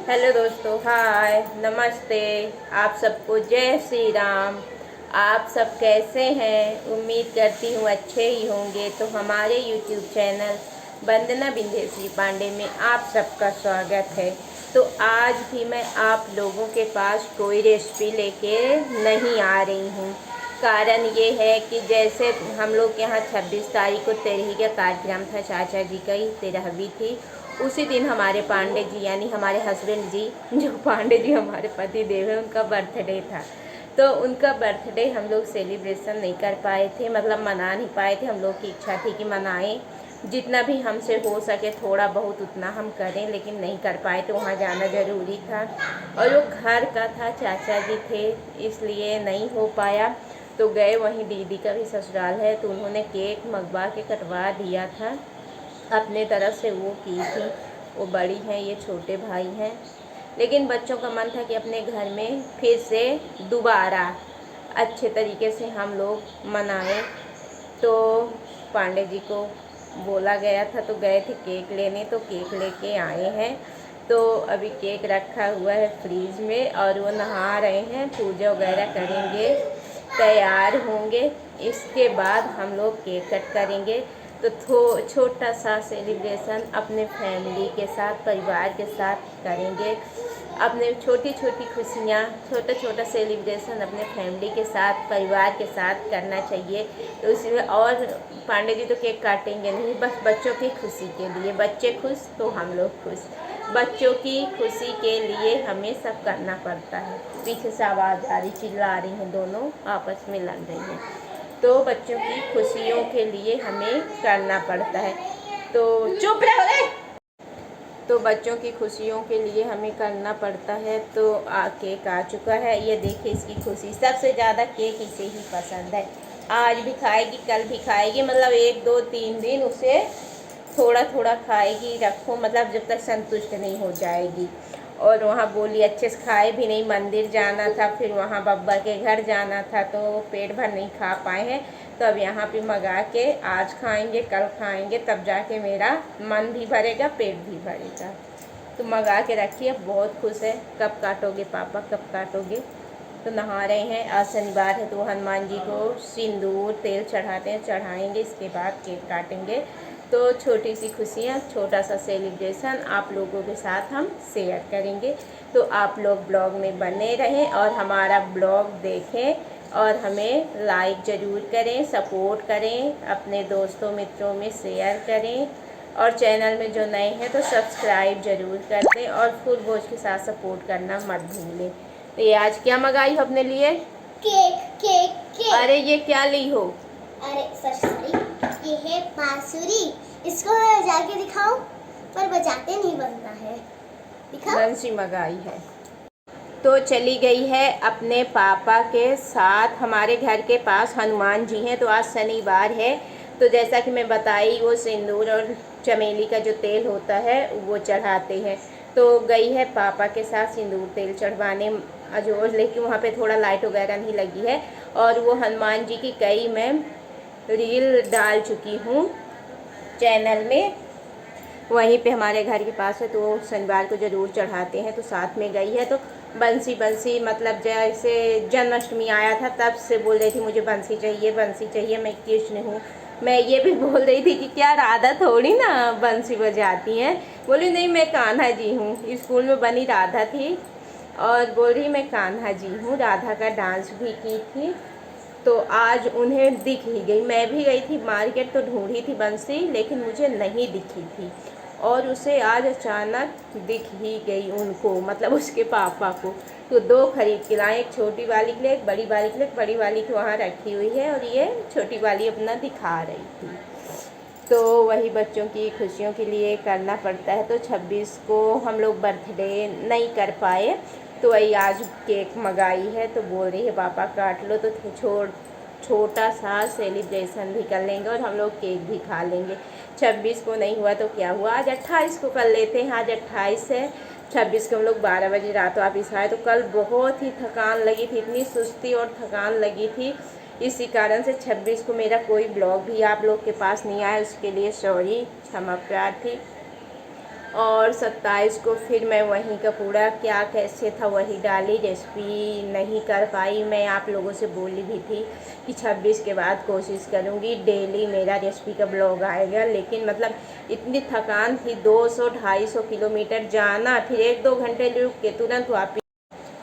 Hello दोस्तों, हाय, नमस्ते। आप सबको जय श्री राम। आप सब कैसे हैं? उम्मीद करती हूँ अच्छे ही होंगे। तो हमारे यूट्यूब चैनल वंदना बिंदेश्वरी पांडे में आप सबका स्वागत है। तो आज भी मैं आप लोगों के पास कोई रेसिपी लेके नहीं आ रही हूँ। कारण ये है कि जैसे हम लोग के यहाँ 26 तारीख को तेरही का कार्यक्रम था, चाचा जी का ही 13वीं थी। उसी दिन हमारे पांडे जी यानी हमारे हस्बैंड जी, जो पांडे जी हमारे पति देव हैं, उनका बर्थडे था। तो उनका बर्थडे हम लोग सेलिब्रेशन नहीं कर पाए थे, मतलब मना नहीं पाए थे। हम लोग की इच्छा थी कि मनाएं, जितना भी हमसे हो सके थोड़ा बहुत उतना हम करें, लेकिन नहीं कर पाए थे। वहाँ जाना ज़रूरी था और वो घर का था, चाचा जी थे, इसलिए नहीं हो पाया। तो गए, वहीं दीदी का भी ससुराल है, तो उन्होंने केक मंगवा के कटवा दिया था। अपने तरफ से वो की थी। वो बड़ी हैं, ये छोटे भाई हैं। लेकिन बच्चों का मन था कि अपने घर में फिर से दोबारा अच्छे तरीके से हम लोग मनाएं। तो पांडे जी को बोला गया था, तो गए थे केक लेने, तो केक लेके आए हैं। तो अभी केक रखा हुआ है फ्रीज में और वो नहा रहे हैं, पूजा वगैरह करेंगे, तैयार होंगे। इसके बाद हम लोग केक कट करेंगे। तो छोटा सा सेलिब्रेशन अपने फैमिली के साथ, परिवार के साथ करेंगे। अपने छोटी छोटी खुशियाँ, छोटा छोटा सेलिब्रेशन अपने फैमिली के साथ, परिवार के साथ करना चाहिए। तो इसमें और पांडे जी तो केक काटेंगे नहीं, बस बच्चों की खुशी के लिए। बच्चे खुश तो हम लोग खुश। बच्चों की खुशी के लिए हमें सब करना पड़ता है। पीछे से आवाज़ आ रही, चिल्ला रही हैं, दोनों आपस में लड़ रही हैं। तो बच्चों की खुशियों के लिए हमें करना पड़ता है। तो चुप रहो रे। तो बच्चों की खुशियों के लिए हमें करना पड़ता है। तो केक आ चुका है, ये देखिए इसकी खुशी। सबसे ज़्यादा केक इसे ही पसंद है। आज भी खाएगी, कल भी खाएगी, मतलब 1 2 3 दिन उसे थोड़ा थोड़ा खाएगी। रखो, मतलब जब तक संतुष्ट नहीं हो जाएगी। और वहाँ बोली अच्छे से खाए भी नहीं, मंदिर जाना था, फिर वहाँ बब्बर के घर जाना था, तो पेट भर नहीं खा पाए हैं। तो अब यहाँ पे मंगा के आज खाएंगे, कल खाएंगे, तब जाके मेरा मन भी भरेगा, पेट भी भरेगा। तो मंगा के रखिए। बहुत खुश है। कब काटोगे पापा, कब काटोगे? तो नहा रहे हैं। आज शनिवार है, तो हनुमान जी को सिंदूर तेल चढ़ाते हैं, चढ़ाएंगे, इसके बाद केक काटेंगे। तो छोटी सी खुशियाँ, छोटा सा सेलिब्रेशन आप लोगों के साथ हम शेयर करेंगे। तो आप लोग ब्लॉग में बने रहें और हमारा ब्लॉग देखें और हमें लाइक ज़रूर करें, सपोर्ट करें, अपने दोस्तों मित्रों में शेयर करें। और चैनल में जो नए हैं तो सब्सक्राइब ज़रूर कर दें और फुल वॉच के साथ सपोर्ट करना मत भूलें। तो ये आज क्या मंगाई हो अपने लिए? Cake cake cake. अरे ये क्या ली हो? अरे सॉरी, ये है बांसुरी। इसको मैं बजा के दिखाऊं, पर बजाते नहीं बनता है। दिखाओ। बंसी मंगाई है। तो चली गई है अपने पापा के साथ। हमारे घर के पास हनुमान जी हैं, तो आज शनिवार है, तो जैसा कि मैं बताई, वो सिंदूर और चमेली का जो तेल होता है वो चढ़ाते हैं। तो गई है पापा के साथ सिंदूर तेल चढ़वाने अजोर, लेकिन वहाँ पे थोड़ा लाइट वगैरह नहीं लगी है। और वो हनुमान जी की कई मैं रील डाल चुकी हूँ चैनल में, वहीं पे हमारे घर के पास है, तो शनिवार को ज़रूर चढ़ाते हैं। तो साथ में गई है। तो बंसी बंसी, मतलब जैसे जन्माष्टमी आया था तब से बोल रही थी मुझे बंसी चाहिए, बंसी चाहिए। मैं कृष्ण हूँ। मैं ये भी बोल रही थी कि क्या राधा थोड़ी ना बंसी बजाती हैं। बोली नहीं, मैं कान्हा जी हूँ। स्कूल में बनी राधा थी और बोल रही मैं कान्हा जी हूँ। राधा का डांस भी की थी। तो आज उन्हें दिख ही गई। मैं भी गई थी मार्केट, तो ढूंढी थी बंसी, लेकिन मुझे नहीं दिखी थी। और उसे आज अचानक दिख ही गई उनको, मतलब उसके पापा को। तो 2 खरीद के लाए, एक छोटी वाली के लिए, एक बड़ी वाली के लिए। बड़ी वाली की वहाँ रखी हुई है और ये छोटी वाली अपना दिखा रही थी। तो वही बच्चों की खुशियों के लिए करना पड़ता है। तो 26 को हम लोग बर्थडे नहीं कर पाए, तो वही आज केक मंगाई है। तो बोल रही है पापा काट लो, तो छोटा सा सेलिब्रेशन भी कर लेंगे और हम लोग केक भी खा लेंगे। 26 को नहीं हुआ तो क्या हुआ, आज 28 को कर लेते हैं। आज 28 है, 26 को हम लोग 12 बजे रात वापस आए। तो कल बहुत ही थकान लगी थी, इतनी सुस्ती और थकान लगी थी, इसी कारण से 26 को मेरा कोई ब्लॉग भी आप लोग के पास नहीं आया। उसके लिए सॉरी, क्षमा प्रार्थी। और 27 को फिर मैं वहीं का पूरा क्या कैसे था वही डाली। रेसिपी नहीं कर पाई। मैं आप लोगों से बोली भी थी कि 26 के बाद कोशिश करूँगी डेली मेरा रेसिपी का ब्लॉग आएगा, लेकिन मतलब इतनी थकान थी, 200-250 किलोमीटर जाना, फिर 1-2 घंटे रुक के तुरंत वापस,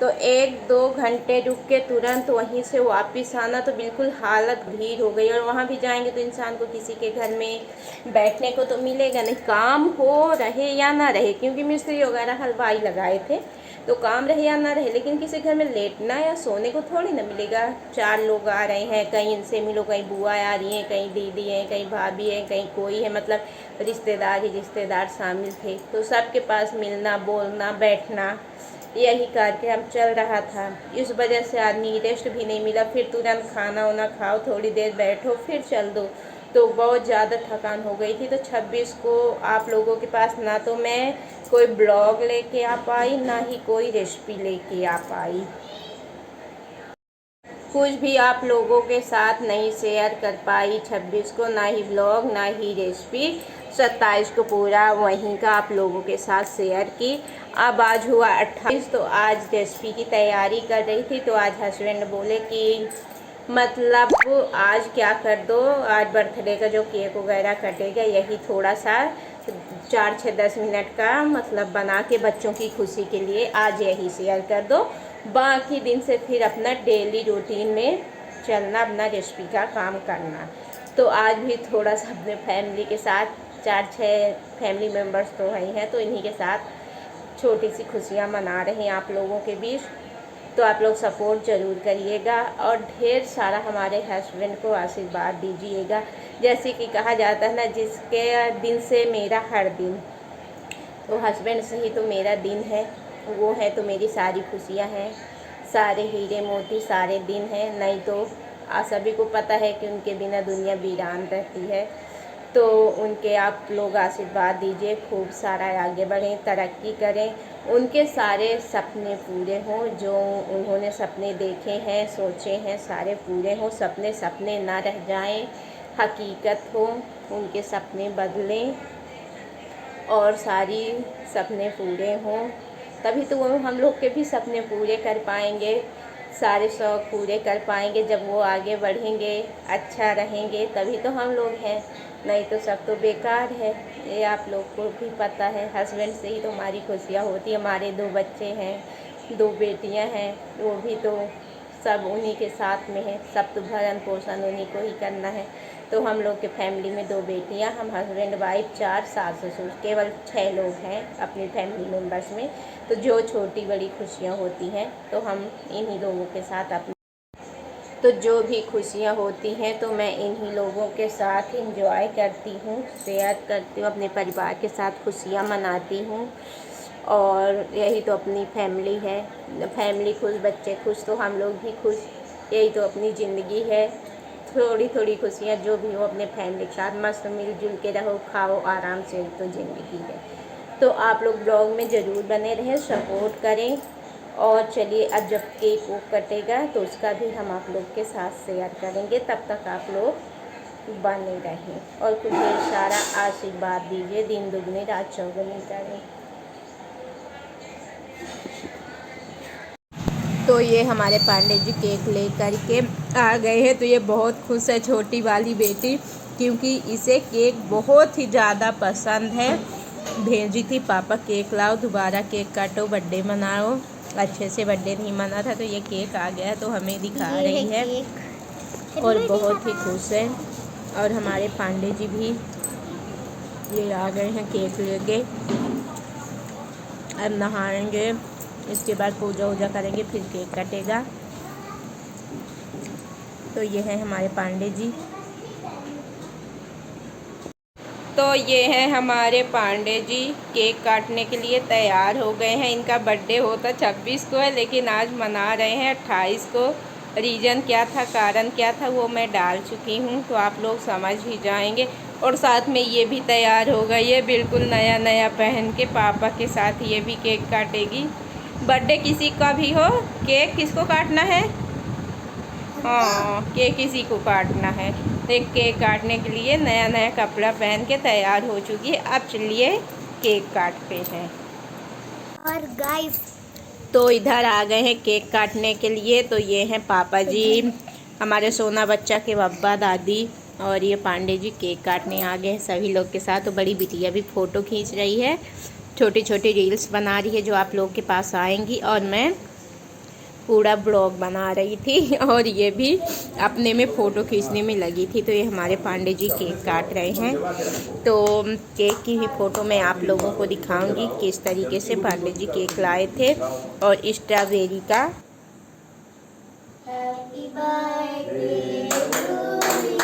तो 1-2 घंटे रुक के तुरंत वहीं से वापस आना, तो बिल्कुल हालत भीड़ हो गई। और वहाँ भी जाएंगे तो इंसान को किसी के घर में बैठने को तो मिलेगा नहीं, काम हो रहे या ना रहे, क्योंकि मिस्त्री वगैरह हलवाई लगाए थे, तो काम रहे या ना रहे, लेकिन किसी घर में लेटना या सोने को थोड़ी ना मिलेगा। 4 लोग आ रहे हैं, कहीं इनसे मिलो, कहीं बुआ आ रही हैं, कहीं दीदी हैं, कहीं भाभी हैं, कहीं कोई है, मतलब रिश्तेदार ही रिश्तेदार शामिल थे, तो सबके पास मिलना, बोलना, बैठना, यही करके हम चल रहा था। इस वजह से आदमी रेस्ट भी नहीं मिला। फिर तुरंत खाना वाना खाओ, थोड़ी देर बैठो, फिर चल दो, तो बहुत ज़्यादा थकान हो गई थी। तो 26 को आप लोगों के पास ना तो मैं कोई ब्लॉग लेके आ पाई, ना ही कोई रेसिपी लेके आ पाई, कुछ भी आप लोगों के साथ नहीं शेयर कर पाई 26 को, ना ही ब्लॉग ना ही रेसिपी। 27 को पूरा वहीं का आप लोगों के साथ शेयर की। अब आज हुआ 28, तो आज रेसिपी की तैयारी कर रही थी, तो आज हस्बैंड बोले कि मतलब आज क्या कर दो, आज बर्थडे का जो केक वगैरह कटेगा यही थोड़ा सा 4-6-10 मिनट का मतलब बना के बच्चों की खुशी के लिए आज यही शेयर कर दो, बाकी दिन से फिर अपना डेली रूटीन में चलना, अपना रेसिपी का काम करना। तो आज भी थोड़ा सा अपने फैमिली के साथ, 4-6 फैमिली मेम्बर्स तो वही हैं, तो इन्हीं के साथ छोटी सी खुशियाँ मना रहे हैं आप लोगों के बीच। तो आप लोग सपोर्ट ज़रूर करिएगा और ढेर सारा हमारे हस्बैंड को आशीर्वाद दीजिएगा। जैसे कि कहा जाता है ना, जिसके दिन से मेरा हर दिन, तो हस्बैंड से ही तो मेरा दिन है, वो है तो मेरी सारी खुशियाँ हैं, सारे हीरे मोती सारे दिन हैं। नहीं तो सभी को पता है कि उनके बिना दुनिया वीरान रहती है। तो उनके आप लोग आशीर्वाद दीजिए, खूब सारा आगे बढ़ें, तरक्की करें, उनके सारे सपने पूरे हों, जो उन्होंने सपने देखे हैं, सोचे हैं, सारे पूरे हों, सपने सपने ना रह जाएं, हकीकत हो, उनके सपने बदलें और सारी सपने पूरे हों, तभी तो वो हम लोग के भी सपने पूरे कर पाएंगे, सारे शौक़ पूरे कर पाएंगे। जब वो आगे बढ़ेंगे, अच्छा रहेंगे, तभी तो हम लोग हैं, नहीं तो सब तो बेकार है। ये आप लोग को भी पता है, हस्बैंड से ही तो हमारी खुशियाँ होती हैं। हमारे 2 बच्चे हैं, 2 बेटियां हैं, वो भी तो सब उन्हीं के साथ में है, सब तो भरण पोषण उन्हीं को ही करना है। तो हम लोग के फैमिली में 2 बेटियां, हम हस्बैंड वाइफ, 4 सास ससुर, केवल 6 लोग हैं अपनी फैमिली मेम्बर्स में। तो जो छोटी बड़ी खुशियां होती हैं तो हम इन्हीं लोगों के साथ अपनी, तो जो भी खुशियाँ होती हैं तो मैं इन्हीं लोगों के साथ इंजॉय करती हूँ, शेयर करती हूँ, अपने परिवार के साथ खुशियाँ मनाती हूँ। और यही तो अपनी फैमिली है, फैमिली खुश, बच्चे खुश, तो हम लोग भी खुश, यही तो अपनी ज़िंदगी है। थोड़ी थोड़ी खुशियाँ जो भी हो अपने फैमिली के साथ मस्त मिलजुल के रहो, खाओ आराम से, तो ज़िंदगी है। तो आप लोग ब्लॉग में ज़रूर बने रहें, सपोर्ट करें। और चलिए, अब जब केक वो कटेगा तो उसका भी हम आप लोग के साथ शेयर करेंगे, तब तक आप लोग बने रहें और कुछ ढेर सारा आशीर्वाद दीजिए, दिन दुगनी रात चौगुनी करें। तो ये हमारे पांडे जी केक ले कर के आ गए हैं, तो ये बहुत खुश है छोटी वाली बेटी, क्योंकि इसे केक बहुत ही ज़्यादा पसंद है। भेजी थी पापा केक लाओ, दोबारा केक काटो, बर्थडे मनाओ। अच्छे से बर्थडे नहीं मना था, तो ये केक आ गया तो हमें दिखा रही है और बहुत ही खुश है। और हमारे पांडे जी भी ये आ गए हैं केक लेके, अब नहाएंगे, इसके बाद पूजा वूजा करेंगे, फिर केक कटेगा। तो ये है हमारे पांडे जी। तो ये हैं हमारे पांडे जी, केक काटने के लिए तैयार हो गए हैं। इनका बर्थडे होता 26 को है, लेकिन आज मना रहे हैं 28 को। रीज़न क्या था, कारण क्या था, वो मैं डाल चुकी हूँ, तो आप लोग समझ ही जाएंगे। और साथ में ये भी तैयार हो गई है, बिल्कुल नया नया पहन के, पापा के साथ ये भी केक काटेगी। बर्थडे किसी का भी हो, केक किसको काटना है? हाँ, केक किसी को काटना है। तो केक काटने के लिए नया नया कपड़ा पहन के तैयार हो चुकी है। अब चलिए केक काटते हैं। और गाइस तो इधर आ गए हैं केक काटने के लिए। तो ये हैं पापा जी, हमारे सोना बच्चा के बब्बा दादी, और ये पांडे जी केक काटने आ गए हैं सभी लोग के साथ। तो बड़ी बिटिया भी फ़ोटो खींच रही है, छोटी छोटी रील्स बना रही है जो आप लोग के पास आएंगी, और मैं पूरा ब्लॉग बना रही थी और ये भी अपने में फ़ोटो खींचने में लगी थी। तो ये हमारे पांडे जी केक काट रहे हैं। तो केक की भी फ़ोटो मैं आप लोगों को दिखाऊंगी किस तरीके से पांडे जी केक लाए थे। और स्ट्रॉबेरी का happy birthday to you,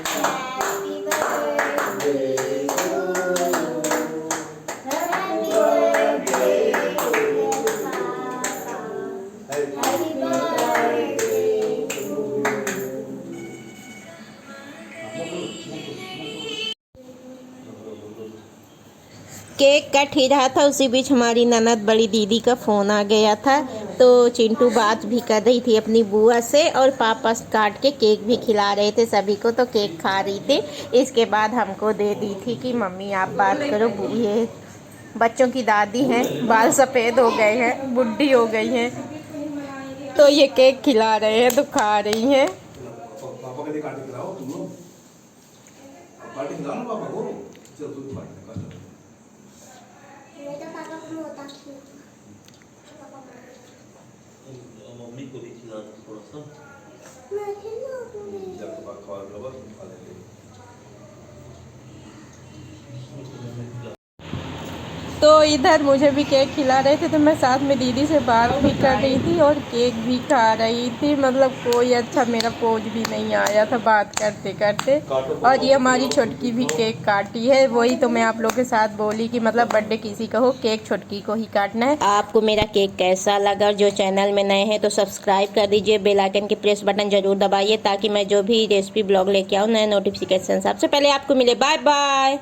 happy birthday to you, happy birthday dear पापा, happy birthday to cake cut ही रहा था, उसी बीच हमारी ननद बड़ी दीदी का फ़ोन आ गया था। तो चिंटू बात भी कर रही थी अपनी बुआ से, और पापा काट के केक भी खिला रहे थे सभी को। तो केक खा रही थी, इसके बाद हमको दे दी थी कि मम्मी आप बात करो। ये बच्चों की दादी हैं, बाल सफ़ेद हो गए हैं, बुढ़ी हो गई हैं, तो ये केक खिला रहे हैं तो खा रही हैं। पापा के लिए काट के खिलाओ तुम लोग, काट के खिलाओ ना पापा को। चलो तुम काट लो। मैं तो पापा को मोटा मम्मी को भी खिलाना थोड़ा सा। मैं खिलाऊंगी। जब तक खा लो बस खा लेंगे। तो इधर मुझे भी केक खिला रहे थे, तो मैं साथ में दीदी से बात भी कर रही थी और केक भी खा रही थी। मतलब कोई अच्छा मेरा पोज भी नहीं आया था बात करते करते। और ये हमारी छोटकी भी केक काटी है। वही तो मैं आप लोगों के साथ बोली कि मतलब बर्थडे किसी का हो, केक छोटकी को ही काटना है। आपको मेरा केक कैसा लगा? जो चैनल में नए हैं तो सब्सक्राइब कर दीजिए, बेल आइकन के प्रेस बटन जरूर दबाइए, ताकि मैं जो भी रेसिपी ब्लॉग लेके आऊँ नए नोटिफिकेशन सबसे पहले आपको मिले। Bye bye.